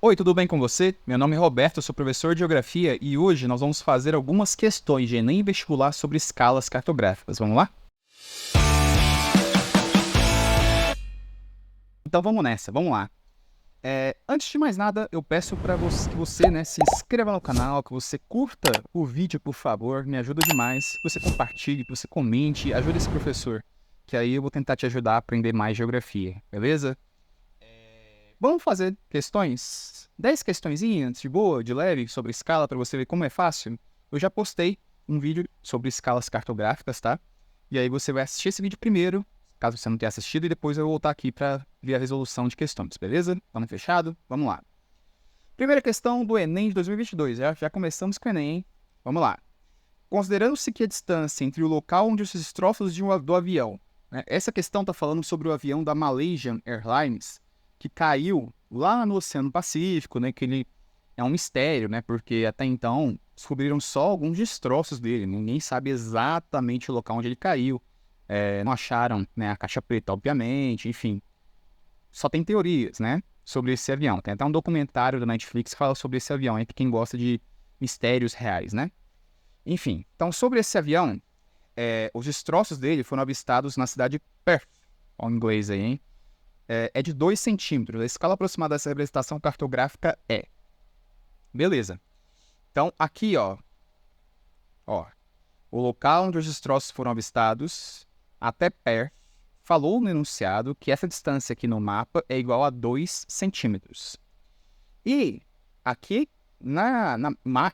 Oi, tudo bem com você? Meu nome é Roberto, eu sou professor de Geografia e hoje nós vamos fazer algumas questões de Enem vestibular sobre escalas cartográficas. Vamos lá? Então vamos nessa, vamos lá. Antes de mais nada, eu peço para que você se inscreva no canal, que você curta o vídeo, por favor, me ajuda demais. Que você compartilhe, que você comente, ajude esse professor, que aí eu vou tentar te ajudar a aprender mais geografia, beleza? Vamos fazer questões? 10 questõezinhas de boa, de leve, sobre escala, para você ver como é fácil. Eu já postei um vídeo sobre escalas cartográficas, tá? E aí você vai assistir esse vídeo primeiro, caso você não tenha assistido, e depois eu vou voltar aqui para ver a resolução de questões, beleza? Tamo fechado? Vamos lá. Primeira questão do Enem de 2022. Já começamos com o Enem, hein? Vamos lá. Considerando-se que a distância entre o local onde os destroços do avião, né? Essa questão está falando sobre o avião da Malaysian Airlines, que caiu lá no Oceano Pacífico, né? Que ele é um mistério, né? Porque até então descobriram só alguns destroços dele. Ninguém sabe exatamente o local onde ele caiu. Não acharam, né, a caixa preta, obviamente, enfim. Só tem teorias, né? Sobre esse avião. Tem até um documentário da Netflix que fala sobre esse avião, para quem gosta de mistérios reais, né? Enfim, então sobre esse avião, os destroços dele foram avistados na cidade de Perth, ao inglês aí, hein? É de 2 centímetros. A escala aproximada dessa representação cartográfica é. Beleza. Então, aqui, ó, o local onde os destroços foram avistados, até Perth, falou no enunciado que essa distância aqui no mapa é igual a 2 centímetros. E aqui na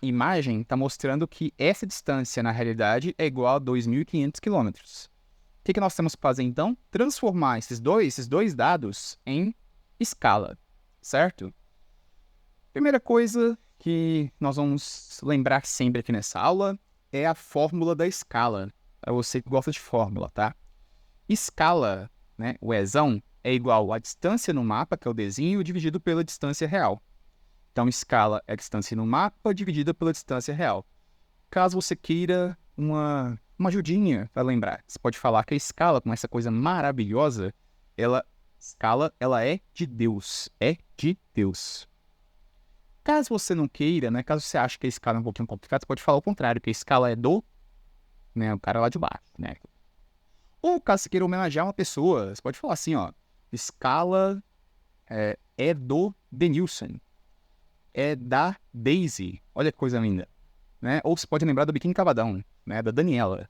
imagem está mostrando que essa distância, na realidade, é igual a 2.500 quilômetros. O que nós temos que fazer, então? Transformar esses dois dados em escala, certo? Primeira coisa que nós vamos lembrar sempre aqui nessa aula é a fórmula da escala. Para você que gosta de fórmula, tá? Escala, né, o Ezão, é igual à distância no mapa, que é o Dzinho, dividido pela distância real. Então, escala é a distância no mapa dividida pela distância real. Caso você queira uma ajudinha para lembrar, você pode falar que a escala, com essa coisa maravilhosa, ela é de Deus. É de Deus. Caso você não queira, né? Caso você ache que a escala é um pouquinho complicada, você pode falar o contrário, que a escala é do, né, o cara lá de baixo, né? Ou caso você queira homenagear uma pessoa, você pode falar assim, ó. Escala é do Denilson. É da Daisy. Olha que coisa linda. Né? Ou você pode lembrar do Biquíni Cavadão, né? Da Daniela.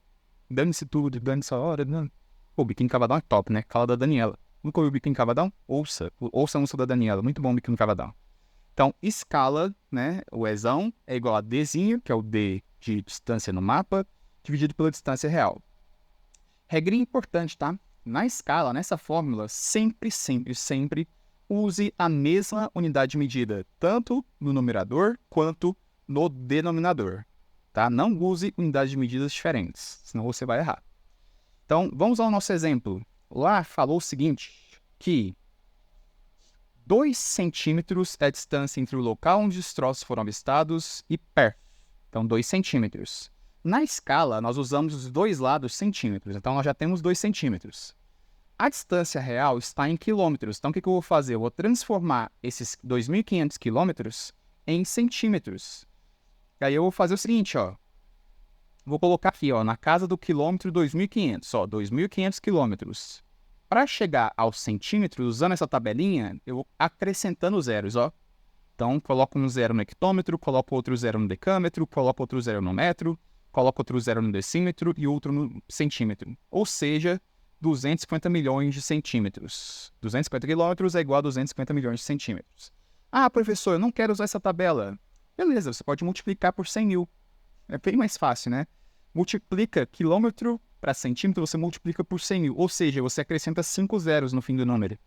Dane-se tudo, dane-se a hora. Dane... Pô, o Biquíni Cavadão é top, né? Fala da Daniela. Nunca ouviu o Biquíni Cavadão? Ouça a música da Daniela. Muito bom o Biquíni Cavadão. Então, escala, né? O Ezão é igual a Dzinho, que é o D de distância no mapa, dividido pela distância real. Regrinha importante, tá? Na escala, nessa fórmula, sempre, sempre, sempre use a mesma unidade de medida, tanto no numerador quanto no denominador, tá? Não use unidades de medidas diferentes, senão você vai errar. Então, vamos ao nosso exemplo. Lá falou o seguinte, que 2 centímetros é a distância entre o local onde os destroços foram avistados e Perth. Então, 2 centímetros. Na escala, nós usamos os dois lados centímetros, então nós já temos 2 centímetros. A distância real está em quilômetros, então o que eu vou fazer? Eu vou transformar esses 2.500 quilômetros em centímetros. E aí eu vou fazer o seguinte, ó. Vou colocar aqui, ó, na casa do quilômetro 2.500, ó, 2.500 quilômetros. Para chegar aos centímetros, usando essa tabelinha, eu vou acrescentando zeros, ó. Então, coloco um zero no hectômetro, coloco outro zero no decâmetro, coloco outro zero no metro, coloco outro zero no decímetro e outro no centímetro. Ou seja, 250 milhões de centímetros. 250 quilômetros é igual a 250 milhões de centímetros. Ah, professor, eu não quero usar essa tabela. Beleza, você pode multiplicar por 100 mil. É bem mais fácil, né? Multiplica quilômetro para centímetro, você multiplica por 100 mil. Ou seja, você acrescenta 5 zeros no fim do número.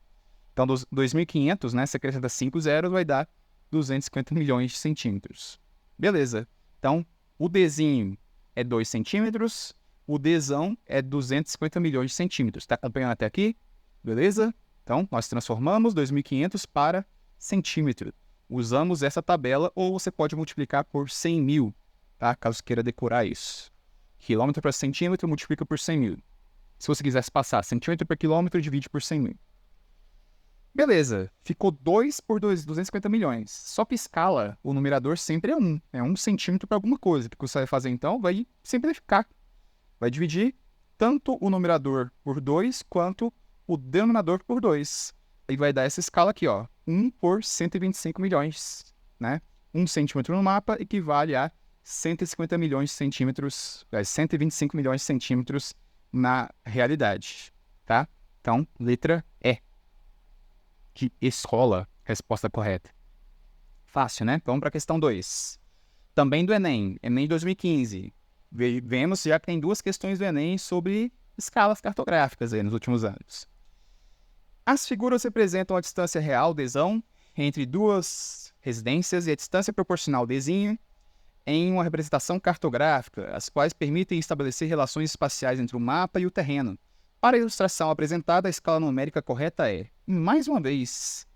Então, dos 2.500, né, você acrescenta 5 zeros, vai dar 250 milhões de centímetros. Beleza. Então, o Dzinho é 2 centímetros, o Dzão é 250 milhões de centímetros. Está acompanhando até aqui? Beleza? Então, nós transformamos 2.500 para centímetro. Usamos essa tabela, ou você pode multiplicar por 100 mil, tá? Caso queira decorar isso. Quilômetro para centímetro, multiplica por 100 mil. Se você quisesse passar centímetro por quilômetro, divide por 100 mil. Beleza, ficou 2 por 250 milhões. Só que escala, o numerador sempre é 1. É 1 centímetro para alguma coisa. O que você vai fazer então? Vai simplificar. Vai dividir tanto o numerador por 2 quanto o denominador por 2. E vai dar essa escala aqui, ó. 1 por 125 milhões, né? 1 centímetro no mapa equivale a 150 milhões de centímetros, 125 milhões de centímetros na realidade, tá? Então, letra E. De escola, resposta correta. Fácil, né? Vamos para a questão 2. Também do Enem, Enem 2015. Vemos já que tem 2 questões do Enem sobre escalas cartográficas aí nos últimos anos. As figuras representam a distância real, Dzão, entre 2 residências e a distância proporcional, Dzinho, em uma representação cartográfica, as quais permitem estabelecer relações espaciais entre o mapa e o terreno. Para a ilustração apresentada, a escala numérica correta é, mais uma vez,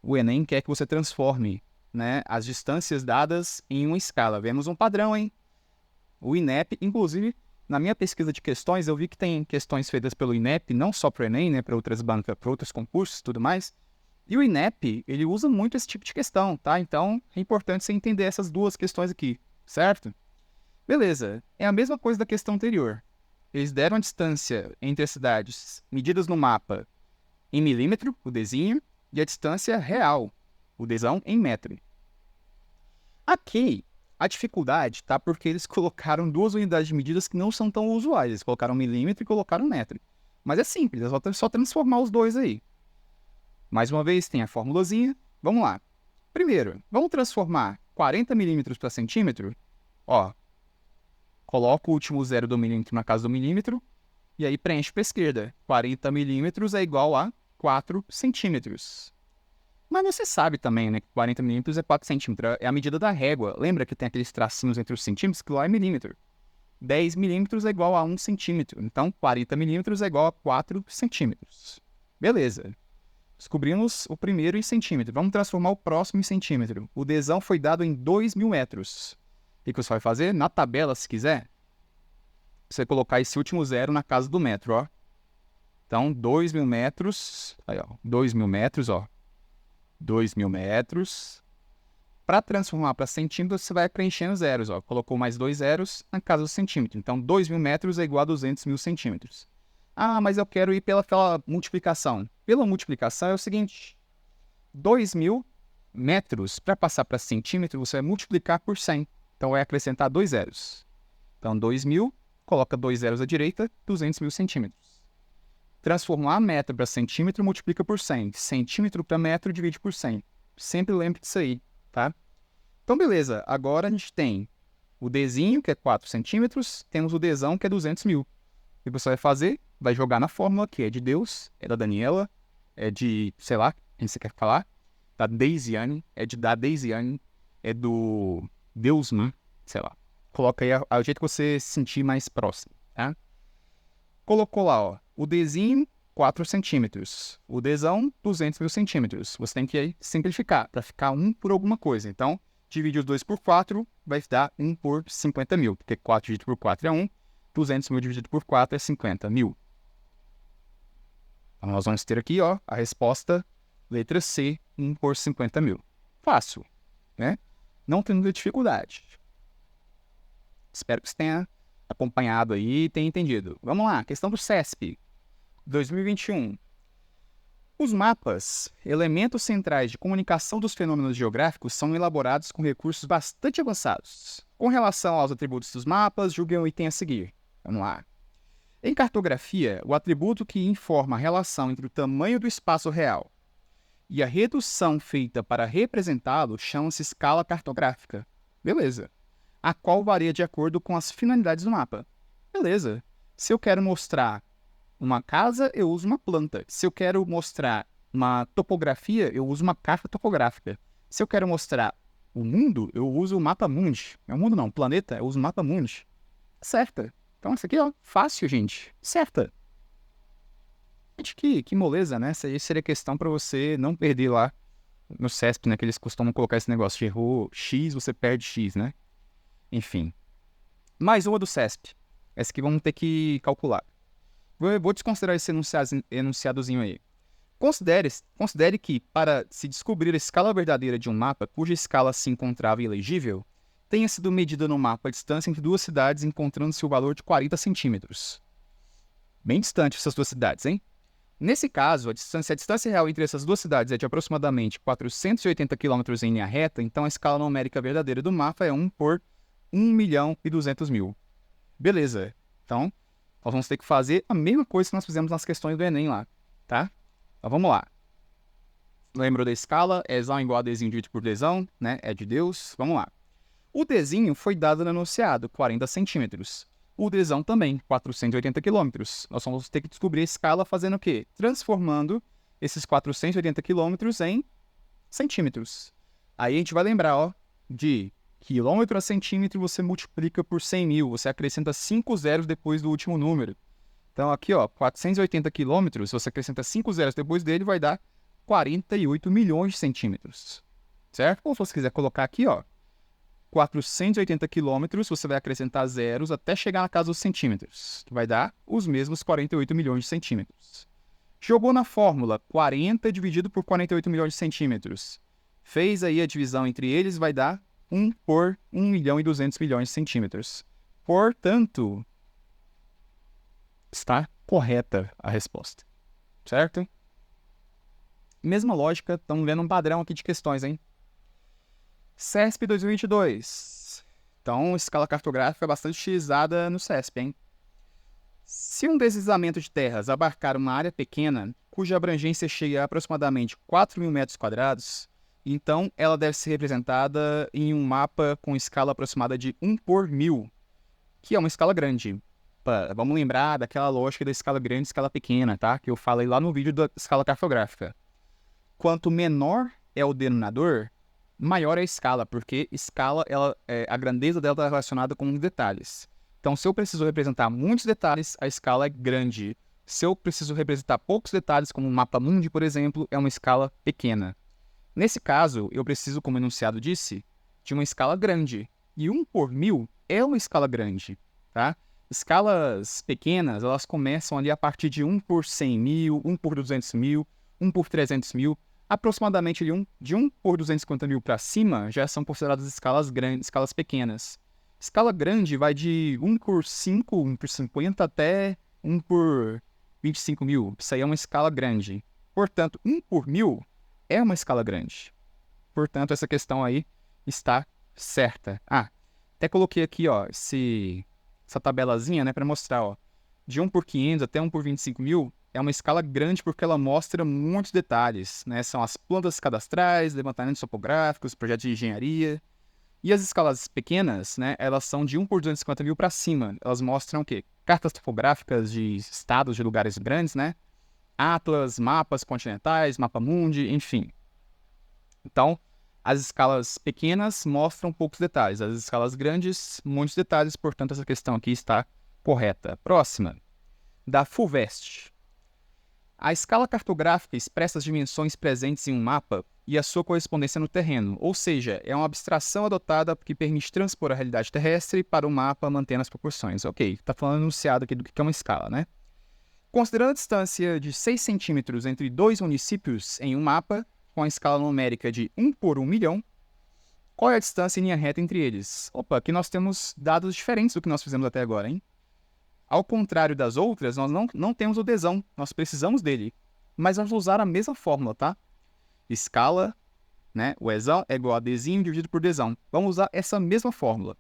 o Enem quer que você transforme, né, as distâncias dadas em uma escala. Vemos um padrão, hein? O INEP, inclusive, na minha pesquisa de questões, eu vi que tem questões feitas pelo INEP, não só para o Enem, né, para outras bancas, para outros concursos e tudo mais. E o INEP, ele usa muito esse tipo de questão, tá? Então, é importante você entender essas 2 questões aqui, certo? Beleza, é a mesma coisa da questão anterior. Eles deram a distância entre as cidades, medidas no mapa, em milímetro, o Dzinho, e a distância real, o Dzão, em metro. Aqui, a dificuldade tá porque eles colocaram 2 unidades de medidas que não são tão usuais. Eles colocaram milímetro e colocaram metro. Mas é simples, é só transformar os 2 aí. Mais uma vez, tem a formulazinha. Vamos lá. Primeiro, vamos transformar 40 milímetros para centímetro. Ó, coloca o último zero do milímetro na casa do milímetro. E aí preenche para a esquerda. 40 milímetros é igual a 4 centímetros. Mas você sabe também, né, que 40 milímetros é 4 centímetros. É a medida da régua. Lembra que tem aqueles tracinhos entre os centímetros? Que lá é milímetro. 10 milímetros é igual a 1 centímetro. Então, 40 milímetros é igual a 4 centímetros. Beleza. Descobrimos o primeiro em centímetro. Vamos transformar o próximo em centímetro. O Dzão foi dado em 2.000 metros. O que você vai fazer? Na tabela, se quiser, você colocar esse último zero na casa do metro, ó. Então, 2.000 metros. Aí, ó. 2.000 metros, ó. 2.000 metros. Para transformar para centímetro, você vai preenchendo zeros, ó. Colocou mais 2 zeros na casa do centímetro. Então, 2.000 metros é igual a 200.000 centímetros. Ah, mas eu quero ir pela multiplicação. Pela multiplicação é o seguinte. 2.000 metros, para passar para centímetro, você vai multiplicar por 100. Então, vai acrescentar 2 zeros. Então, 2.000, coloca 2 zeros à direita, 200.000 centímetros. Transformar metro para centímetro, multiplica por 100. Centímetro para metro, divide por 100. Sempre lembre disso aí, tá? Então, beleza. Agora a gente tem o Dzinho, que é 4 centímetros. Temos o Dzão, que é 200.000. O que você vai fazer? Vai jogar na fórmula, que é de Deus, é da Daniela, é de, sei lá, quem você quer falar, da Deisiane, é da Deisiane, é do Deusman, sei lá. Coloca aí o jeito que você se sentir mais próximo, tá? Colocou lá, ó, o Dzinho, 4 centímetros. O Dzão, 200.000 centímetros. Você tem que aí simplificar, para ficar 1 por alguma coisa. Então, divide os 2 por 4, vai dar 1 por 50.000, porque 4 dividido por 4 é 1, 200.000 dividido por 4 é 50.000. Então, nós vamos ter aqui, ó, a resposta, letra C, 1 por 50.000. Fácil, né? Não tem muita dificuldade. Espero que você tenha acompanhado aí e tenha entendido. Vamos lá, questão do CESP, 2021. Os mapas, elementos centrais de comunicação dos fenômenos geográficos, são elaborados com recursos bastante avançados. Com relação aos atributos dos mapas, julguem o item a seguir. Vamos lá. Em cartografia, o atributo que informa a relação entre o tamanho do espaço real e a redução feita para representá-lo chama-se escala cartográfica. Beleza. A qual varia de acordo com as finalidades do mapa. Beleza. Se eu quero mostrar uma casa, eu uso uma planta. Se eu quero mostrar uma topografia, eu uso uma carta topográfica. Se eu quero mostrar o mundo, eu uso o mapa mundi. É o mundo não, o planeta, eu uso o mapa mundi. Certa. Então, isso aqui, ó, fácil, gente. Certa. Gente, que moleza, né? Essa aí seria questão para você não perder lá no CESP, né? Que eles costumam colocar esse negócio de errou X, você perde X, né? Enfim. Mais uma do CESP. Essa aqui vamos ter que calcular. Vou desconsiderar esse enunciadozinho aí. Considere que, para se descobrir a escala verdadeira de um mapa cuja escala se encontrava ilegível, tenha sido medida no mapa a distância entre duas cidades encontrando-se o valor de 40 centímetros. Bem distante essas duas cidades, hein? Nesse caso, a distância real entre essas duas cidades é de aproximadamente 480 km em linha reta, então a escala numérica verdadeira do mapa é 1 por 1.200.000. Beleza. Então, nós vamos ter que fazer a mesma coisa que nós fizemos nas questões do Enem lá, tá? Então, vamos lá. Lembrou da escala? Ezão igual a Dzinho dividido por Dzão, né? É de Deus. Vamos lá. O Dzinho foi dado no enunciado, 40 centímetros. O Dzão também, 480 quilômetros. Nós vamos ter que descobrir a escala fazendo o quê? Transformando esses 480 quilômetros em centímetros. Aí a gente vai lembrar, ó, de quilômetro a centímetro você multiplica por 100.000. Você acrescenta 5 zeros depois do último número. Então aqui, ó, 480 quilômetros, se você acrescenta 5 zeros depois dele, vai dar 48 milhões de centímetros. Certo? Ou se você quiser colocar aqui, ó, 480 quilômetros, você vai acrescentar zeros até chegar na casa dos centímetros, que vai dar os mesmos 48 milhões de centímetros. Jogou na fórmula 40 dividido por 48 milhões de centímetros. Fez aí a divisão entre eles, vai dar 1 por 1.200.000.000 de centímetros. Portanto, está correta a resposta. Certo? Mesma lógica, estamos vendo um padrão aqui de questões, hein? CESP 2022. Então, escala cartográfica bastante utilizada no CESP, hein? Se um deslizamento de terras abarcar uma área pequena, cuja abrangência chega a aproximadamente 4.000 metros quadrados, então ela deve ser representada em um mapa com escala aproximada de 1 por 1.000, que é uma escala grande. Vamos lembrar daquela lógica da escala grande e escala pequena, tá? Que eu falei lá no vídeo da escala cartográfica. Quanto menor é o denominador, maior é a escala, porque escala, a grandeza dela está relacionada com os detalhes. Então, se eu preciso representar muitos detalhes, a escala é grande. Se eu preciso representar poucos detalhes, como um mapa mundi, por exemplo, é uma escala pequena. Nesse caso, eu preciso, como o enunciado disse, de uma escala grande. E 1 por 1.000 é uma escala grande, tá? Escalas pequenas, elas começam ali a partir de 1 por 100.000, 1 por 200.000, 1 por 300.000. Aproximadamente de 1 por 250.000 para cima já são consideradas escalas grandes, escalas pequenas. Escala grande vai de 1 por 5, 1 por 50 até 1 por 25.000. Isso aí é uma escala grande. Portanto, 1 por 1.000 é uma escala grande. Portanto, essa questão aí está certa. Até coloquei aqui, ó, essa tabelazinha, né, para mostrar, ó, de 1 por 500 até 1 por 25.000 é uma escala grande porque ela mostra muitos detalhes, né? São as plantas cadastrais, levantamentos topográficos, projetos de engenharia. E as escalas pequenas, né, elas são de 1 por 250.000 para cima. Elas mostram o quê? Cartas topográficas de estados, de lugares grandes, né? Atlas, mapas continentais, mapa mundi, enfim. Então, as escalas pequenas mostram poucos detalhes. As escalas grandes, muitos detalhes. Portanto, essa questão aqui está correta. Próxima, da FUVEST. A escala cartográfica expressa as dimensões presentes em um mapa e a sua correspondência no terreno, ou seja, é uma abstração adotada que permite transpor a realidade terrestre para o mapa mantendo as proporções. Ok, está falando enunciado aqui do que é uma escala, né? Considerando a distância de 6 centímetros entre dois municípios em um mapa, com a escala numérica de 1 por 1.000.000, qual é a distância em linha reta entre eles? Opa, aqui nós temos dados diferentes do que nós fizemos até agora, hein? Ao contrário das outras, nós não temos o Dzão, nós precisamos dele. Mas vamos usar a mesma fórmula, tá? Escala, né? O Ezão é igual a Dzinho dividido por Dzão. Vamos usar essa mesma fórmula.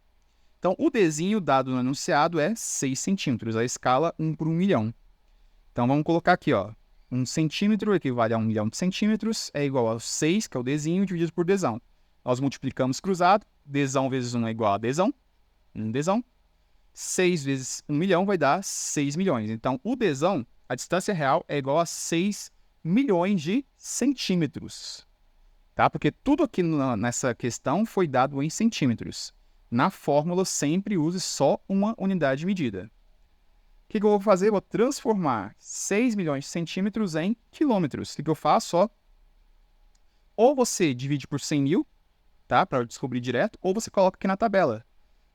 Então, o Dzinho dado no enunciado é 6 centímetros, a escala 1 por 1.000.000. Então, vamos colocar aqui, ó. 1 centímetro equivale a 1.000.000 de centímetros, é igual a 6, que é o Dzinho, dividido por Dzão. Nós multiplicamos cruzado, Dzão vezes 1 é igual a Dzão, 1 Dzão. 6 vezes 1.000.000 vai dar 6 milhões. Então, o Dzão, a distância real, é igual a 6 milhões de centímetros. Tá? Porque tudo aqui nessa questão foi dado em centímetros. Na fórmula, sempre use só uma unidade de medida. O que eu vou fazer? Eu vou transformar 6 milhões de centímetros em quilômetros. O que eu faço? Ou você divide por 100.000, tá? Para descobrir direto, ou você coloca aqui na tabela.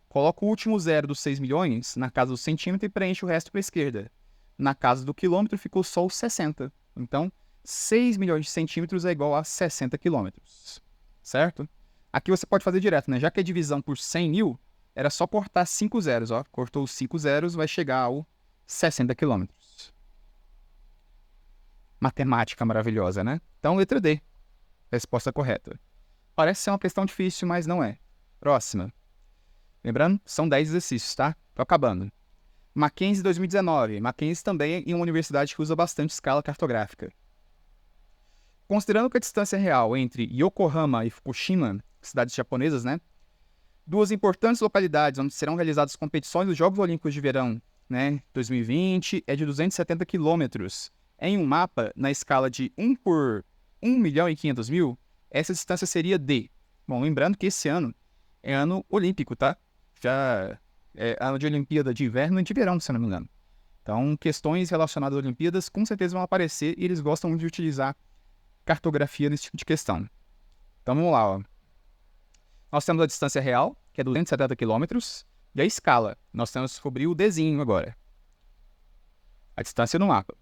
Coloca o último zero dos 6 milhões na casa do centímetro e preenche o resto para a esquerda. Na casa do quilômetro ficou só os 60. Então, 6 milhões de centímetros é igual a 60 quilômetros, certo? Aqui você pode fazer direto, né? Já que a divisão por 100 mil, era só cortar 5 zeros, ó. Cortou os 5 zeros, vai chegar ao 60 quilômetros. Matemática maravilhosa, né? Então, letra D. Resposta correta. Parece ser uma questão difícil, mas não é. Próxima. Lembrando, são 10 exercícios, tá? Tô acabando. Mackenzie 2019. Mackenzie também é uma universidade que usa bastante escala cartográfica. Considerando que a distância real entre Yokohama e Fukushima, cidades japonesas, né? Duas importantes localidades onde serão realizadas competições dos Jogos Olímpicos de Verão, né? 2020 é de 270 quilômetros. Em um mapa, na escala de 1 por 1 milhão e 500 mil, essa distância seria D. Bom, lembrando que esse ano é ano olímpico, tá? Já é ano de Olimpíada de Inverno e de Verão, se não me engano. Então, questões relacionadas às Olimpíadas com certeza vão aparecer e eles gostam muito de utilizar cartografia nesse tipo de questão. Então, vamos lá, ó. Nós temos a distância real, que é 270 quilômetros, e a escala. Nós temos que descobrir o Dzinho agora. A distância no mapa.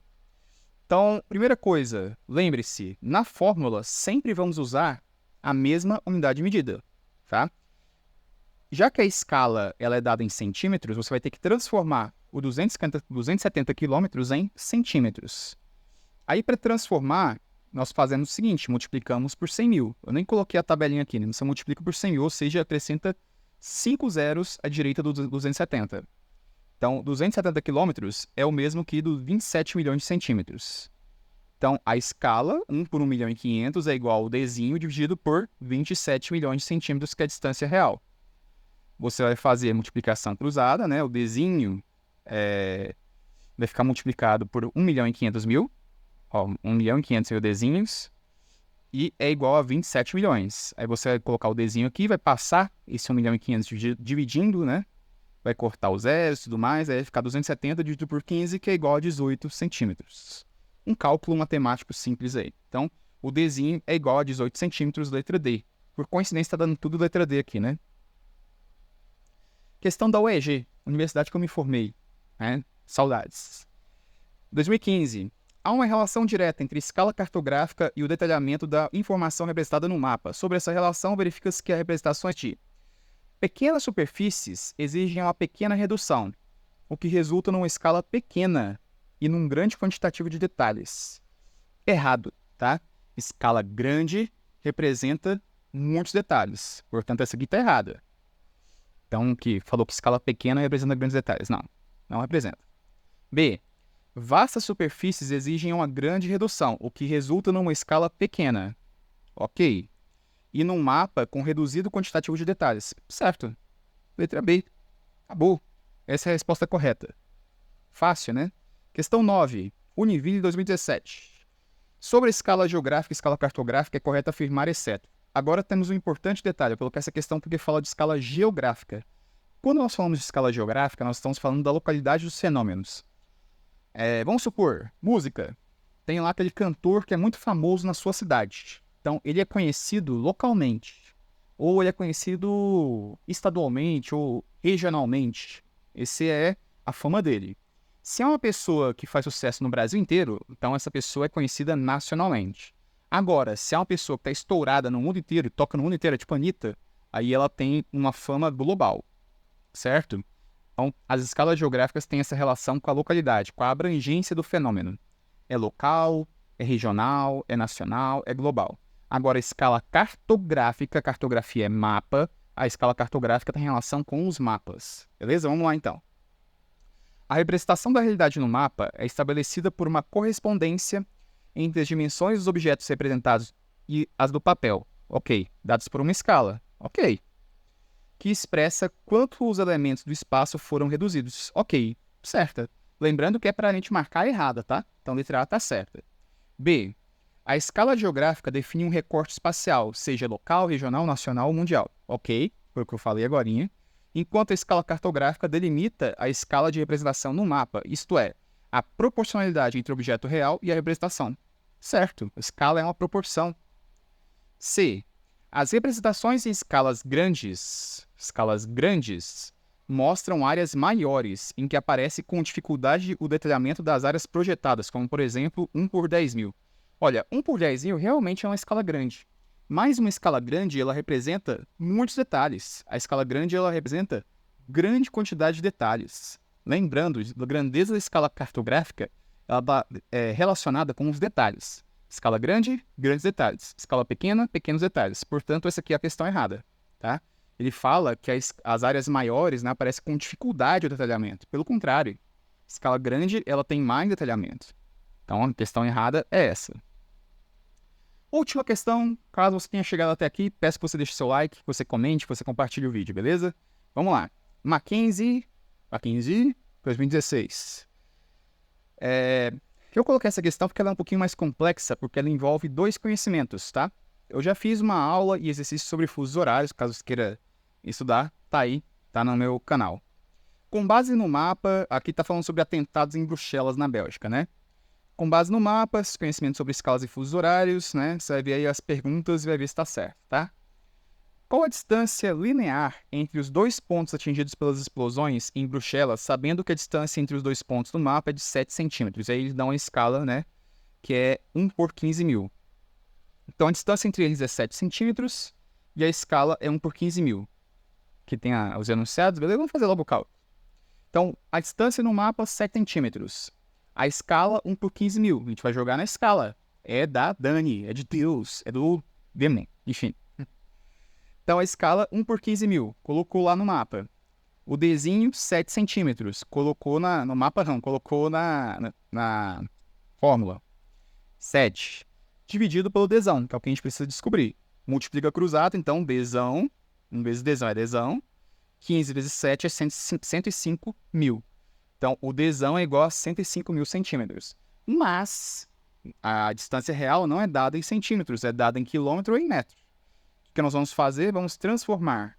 Então, primeira coisa, lembre-se, na fórmula sempre vamos usar a mesma unidade de medida, tá? Já que a escala ela é dada em centímetros, você vai ter que transformar o 270 quilômetros em centímetros. Aí, para transformar, nós fazemos o seguinte, multiplicamos por 100 mil. Eu nem coloquei a tabelinha aqui, né? Você multiplica por 100 mil, ou seja, acrescenta 5 zeros à direita do 270. Então, 270 quilômetros é o mesmo que do 27 milhões de centímetros. Então, a escala, 1 por 1 milhão e 500, é igual ao Dzinho dividido por 27 milhões de centímetros, que é a distância real. Você vai fazer a multiplicação cruzada, né? O Dzinho vai ficar multiplicado por 1 milhão e 500 mil. Ó, 1 milhão e 500 mil Dzinhos. E é igual a 27 milhões. Aí você vai colocar o Dzinho aqui, vai passar esse 1 milhão e 500 dividindo, né? Vai cortar os zeros e tudo mais, aí vai ficar 270 dividido por 15, que é igual a 18 centímetros. Um cálculo matemático simples aí. Então, o Dzinho é igual a 18 centímetros, letra D. Por coincidência, está dando tudo letra D aqui, né? Questão da UEG, universidade que eu me formei, né? Saudades. 2015. Há uma relação direta entre escala cartográfica e o detalhamento da informação representada no mapa. Sobre essa relação, verifica-se que as representações de pequenas superfícies exigem uma pequena redução, o que resulta numa escala pequena e num grande quantitativo de detalhes. Errado, tá? Escala grande representa muitos detalhes, portanto essa aqui está errada. Então, que falou que escala pequena representa grandes detalhes. Não, não representa. B. Vastas superfícies exigem uma grande redução, o que resulta numa escala pequena. Ok. E num mapa com reduzido quantitativo de detalhes. Certo. Letra B. Acabou. Essa é a resposta correta. Fácil, né? Questão 9. Univille 2017. Sobre a escala geográfica e escala cartográfica, é correto afirmar exceto. Agora temos um importante detalhe. Eu coloquei essa questão porque fala de escala geográfica. Quando nós falamos de escala geográfica, nós estamos falando da localidade dos fenômenos. Vamos supor, música. Tem lá aquele cantor que é muito famoso na sua cidade. Então, ele é conhecido localmente. Ou ele é conhecido estadualmente ou regionalmente. Essa é a fama dele. Se é uma pessoa que faz sucesso no Brasil inteiro, então essa pessoa é conhecida nacionalmente. Agora, se é uma pessoa que está estourada no mundo inteiro, toca no mundo inteiro, tipo a Anitta, aí ela tem uma fama global, certo? Então, as escalas geográficas têm essa relação com a localidade, com a abrangência do fenômeno. É local, é regional, é nacional, é global. Agora, a escala cartográfica, cartografia é mapa, a escala cartográfica tem relação com os mapas. Beleza? Vamos lá, então. A representação da realidade no mapa é estabelecida por uma correspondência entre as dimensões dos objetos representados e as do papel. Ok. Dados por uma escala. Ok. Que expressa quanto os elementos do espaço foram reduzidos. Ok. Certa. Lembrando que é para a gente marcar errada, tá? Então, letra A está certa. B. A escala geográfica define um recorte espacial, seja local, regional, nacional ou mundial. Ok. Foi o que eu falei agorinha. Enquanto a escala cartográfica delimita a escala de representação no mapa, isto é, a proporcionalidade entre o objeto real e a representação. Certo, a escala é uma proporção. C. As representações em escalas grandes mostram áreas maiores, em que aparece com dificuldade o detalhamento das áreas projetadas, como, por exemplo, 1 por 10 mil. Olha, 1 por 10 realmente é uma escala grande. Mas uma escala grande, ela representa muitos detalhes. A escala grande, ela representa grande quantidade de detalhes. Lembrando, a grandeza da escala cartográfica, ela está relacionada com os detalhes. Escala grande, grandes detalhes. Escala pequena, pequenos detalhes. Portanto, essa aqui é a questão errada, tá? Ele fala que as áreas maiores, né, aparecem com dificuldade o detalhamento. Pelo contrário, escala grande, ela tem mais detalhamento. Então, a questão errada é essa. Última questão, caso você tenha chegado até aqui, peço que você deixe seu like, que você comente, que você compartilhe o vídeo, beleza? Vamos lá. Mackenzie 2016. Eu coloquei essa questão porque ela é um pouquinho mais complexa, porque ela envolve 2 conhecimentos, tá? Eu já fiz uma aula e exercício sobre fusos horários, caso você queira estudar, tá aí, tá no meu canal. Com base no mapa, aqui tá falando sobre atentados em Bruxelas, na Bélgica, né? Com base no mapa, conhecimento sobre escalas e fusos horários, né? Você vai ver aí as perguntas e vai ver se está certo, tá? Qual a distância linear entre os 2 pontos atingidos pelas explosões em Bruxelas, sabendo que a distância entre os 2 pontos do mapa é de 7 centímetros? Aí eles dão uma escala, né? Que é 1 por 15 mil. Então a distância entre eles é 7 centímetros e a escala é 1 por 15 mil. Que tem os enunciados, beleza? Vamos fazer logo o cálculo. Então, a distância no mapa, 7 centímetros. A escala, 1 por 15 mil. A gente vai jogar na escala. É da Dani, é de Deus, é do Demon, enfim. Então, a escala, 1 por 15 mil. Colocou lá no mapa. O Dzinho, 7 centímetros. Colocou no mapa, não. Colocou na fórmula. 7. Dividido pelo Dzão, que é o que a gente precisa descobrir. Multiplica cruzado, então, Dzão. 1 vezes Dzão é Dzão. 15 vezes 7 é 105 mil. Então, o Dzão é igual a 105 mil centímetros. Mas a distância real não é dada em centímetros, é dada em quilômetro ou em metro. O que nós vamos fazer? Vamos transformar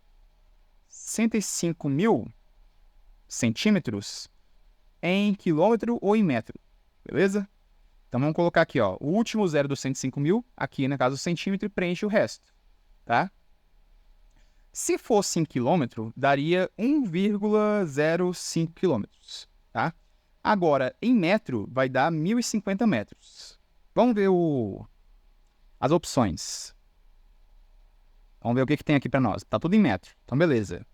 105 mil centímetros em quilômetro ou em metro. Beleza? Então, vamos colocar aqui, ó, o último zero dos 105 mil, aqui na casa do centímetro, e preenche o resto. Tá? Se fosse em quilômetro, daria 1,05 quilômetros, tá? Agora, em metro, vai dar 1.050 metros. Vamos ver as opções. Vamos ver o que tem aqui para nós. Tá tudo em metro, então beleza.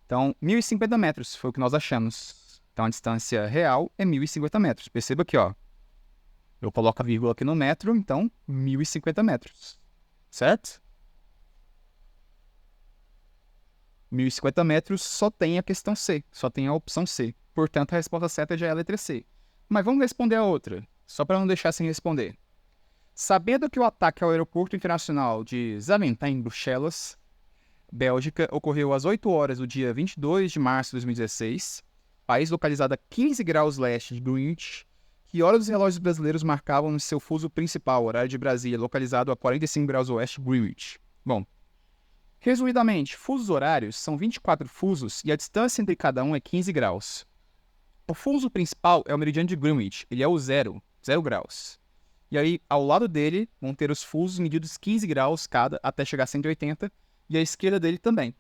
Então, 1.050 metros foi o que nós achamos. Então, a distância real é 1.050 metros. Perceba aqui, ó. Eu coloco a vírgula aqui no metro, então 1.050 metros. Certo? 1.050 metros só tem a questão C, só tem a opção C. Portanto, a resposta certa já é a letra C. Mas vamos responder a outra, só para não deixar sem responder. Sabendo que o ataque ao aeroporto internacional de Zaventem, em Bruxelas, Bélgica, ocorreu às 8 horas do dia 22 de março de 2016, país localizado a 15 graus leste de Greenwich, que horas os relógios brasileiros marcavam no seu fuso principal, horário de Brasília, localizado a 45 graus oeste de Greenwich? Bom, resumidamente, fusos horários são 24 fusos e a distância entre cada um é 15 graus. O fuso principal é o meridiano de Greenwich, ele é o 0 graus. E aí, ao lado dele, vão ter os fusos medidos 15 graus cada até chegar a 180, e à esquerda dele também.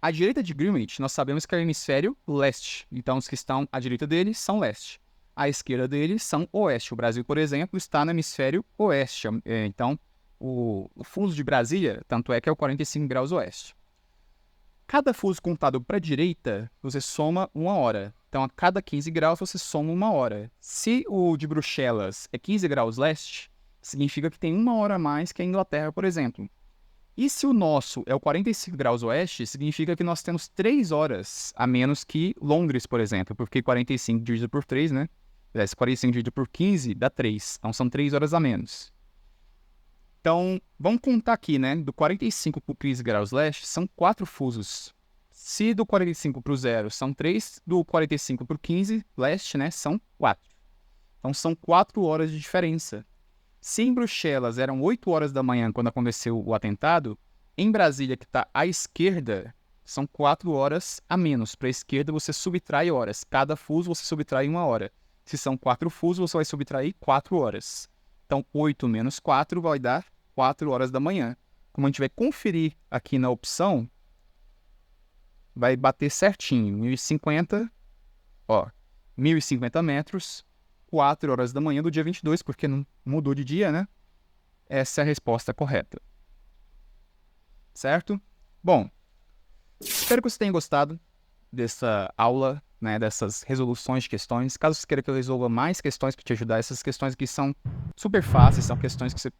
À direita de Greenwich, nós sabemos que é o hemisfério leste, então os que estão à direita dele são leste. À esquerda dele são oeste. O Brasil, por exemplo, está no hemisfério oeste, então o fuso de Brasília, tanto é que é o 45 graus oeste. Cada fuso contado para a direita, você soma 1 hora. Então, a cada 15 graus, você soma 1 hora. Se o de Bruxelas é 15 graus leste, significa que tem 1 hora a mais que a Inglaterra, por exemplo. E se o nosso é o 45 graus oeste, significa que nós temos 3 horas a menos que Londres, por exemplo, porque 45 dividido por 3, né? 45 dividido por 15 dá 3. Então, são 3 horas a menos. Então, vamos contar aqui, né? Do 45 para o 15 graus leste, são 4 fusos. Se do 45 para o 0 são 3, do 45 para o 15 leste, né? São 4. Então, são 4 horas de diferença. Se em Bruxelas eram 8 horas da manhã quando aconteceu o atentado, em Brasília, que está à esquerda, são 4 horas a menos. Para a esquerda, você subtrai horas. Cada fuso, você subtrai 1 hora. Se são 4 fusos, você vai subtrair 4 horas. Então, 8 menos 4 vai dar 4 horas da manhã. Como a gente vai conferir aqui na opção, vai bater certinho. 1.050, ó, 1.050 metros 4 horas da manhã do dia 22, porque não mudou de dia, né? Essa é a resposta correta. Certo? Bom, espero que você tenha gostado dessa aula, né, dessas resoluções de questões. Caso você queira que eu resolva mais questões para te ajudar, essas questões aqui são super fáceis, são questões que você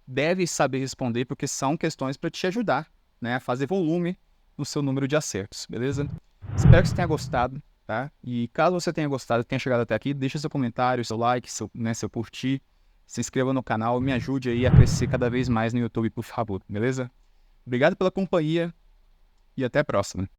deve saber responder, porque são questões para te ajudar, né, a fazer volume no seu número de acertos, beleza? Espero que você tenha gostado, tá? E caso você tenha gostado, tenha chegado até aqui, deixa seu comentário, seu like, seu curtir, se inscreva no canal, me ajude aí a crescer cada vez mais no YouTube, por favor, beleza? Obrigado pela companhia e até a próxima.